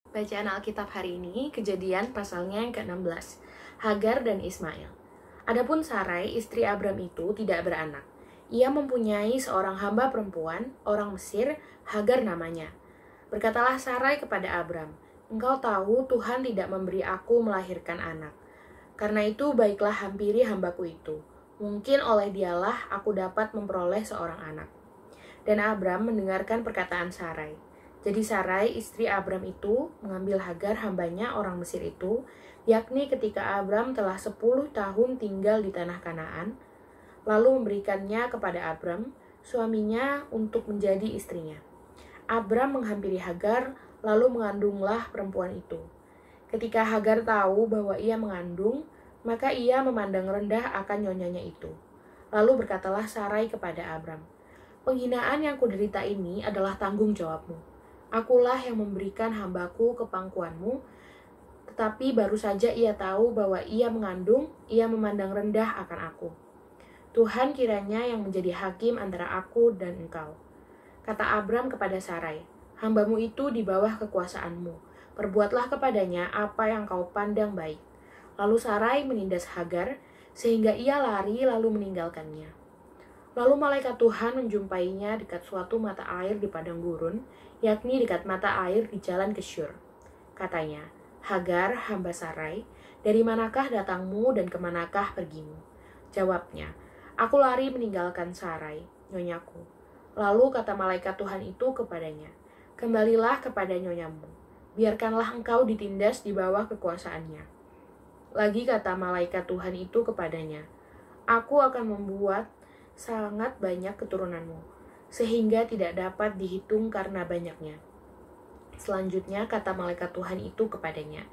Bacaan Alkitab hari ini, Kejadian pasalnya yang ke-16, Hagar dan Ismail. Adapun Sarai, istri Abram itu tidak beranak. Ia mempunyai seorang hamba perempuan, orang Mesir, Hagar namanya. Berkatalah Sarai kepada Abram, "Engkau tahu Tuhan tidak memberi aku melahirkan anak. Karena itu baiklah hampiri hambaku itu. Mungkin oleh dialah aku dapat memperoleh seorang anak." Dan Abram mendengarkan perkataan Sarai. Jadi Sarai, istri Abram itu, mengambil Hagar hambanya orang Mesir itu, yakni ketika Abram telah 10 tahun tinggal di tanah Kanaan, lalu memberikannya kepada Abram, suaminya, untuk menjadi istrinya. Abram menghampiri Hagar, lalu mengandunglah perempuan itu. Ketika Hagar tahu bahwa ia mengandung, maka ia memandang rendah akan nyonyanya itu. Lalu berkatalah Sarai kepada Abram, "Penghinaan yang kuderita ini adalah tanggung jawabmu. Akulah yang memberikan hambaku ke pangkuanmu, tetapi baru saja ia tahu bahwa ia mengandung, ia memandang rendah akan aku. Tuhan kiranya yang menjadi hakim antara aku dan engkau." Kata Abram kepada Sarai, "Hambamu itu di bawah kekuasaanmu. Perbuatlah kepadanya apa yang kau pandang baik." Lalu Sarai menindas Hagar, sehingga ia lari lalu meninggalkannya. Lalu malaikat Tuhan menjumpainya dekat suatu mata air di padang gurun, yakni dekat mata air di jalan ke Syur. Katanya, "Hagar, hamba Sarai, dari manakah datangmu dan kemanakah pergimu?" Jawabnya, "Aku lari meninggalkan Sarai, nyonyaku." Lalu kata malaikat Tuhan itu kepadanya, "Kembalilah kepada nyonyamu, biarkanlah engkau ditindas di bawah kekuasaannya." Lagi kata malaikat Tuhan itu kepadanya, "Aku akan membuat sangat banyak keturunanmu, sehingga tidak dapat dihitung karena banyaknya." Selanjutnya kata malaikat Tuhan itu kepadanya,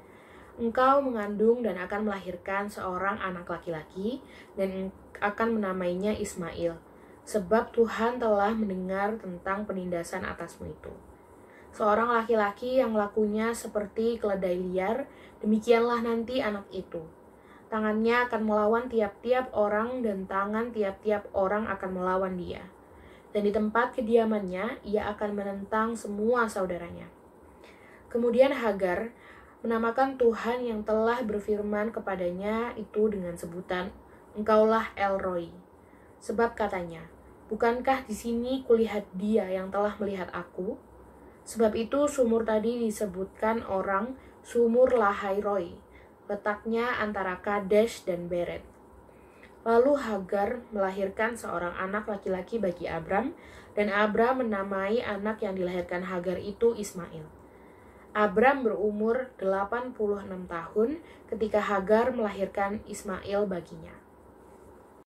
"Engkau mengandung dan akan melahirkan seorang anak laki-laki, dan akan menamainya Ismail, sebab Tuhan telah mendengar tentang penindasan atasmu itu. Seorang laki-laki yang lakunya seperti keledai liar, demikianlah nanti anak itu. Tangannya akan melawan tiap-tiap orang, dan tangan tiap-tiap orang akan melawan dia. Dan di tempat kediamannya, ia akan menentang semua saudaranya." Kemudian Hagar menamakan Tuhan yang telah berfirman kepadanya itu dengan sebutan, "Engkaulah El Roi." Sebab katanya, "Bukankah di sini kulihat dia yang telah melihat aku?" Sebab itu sumur tadi disebutkan orang Sumur Lahai Roi, letaknya antara Kadesh dan Beret. Lalu Hagar melahirkan seorang anak laki-laki bagi Abram, dan Abram menamai anak yang dilahirkan Hagar itu Ismail. Abram berumur 86 tahun ketika Hagar melahirkan Ismail baginya.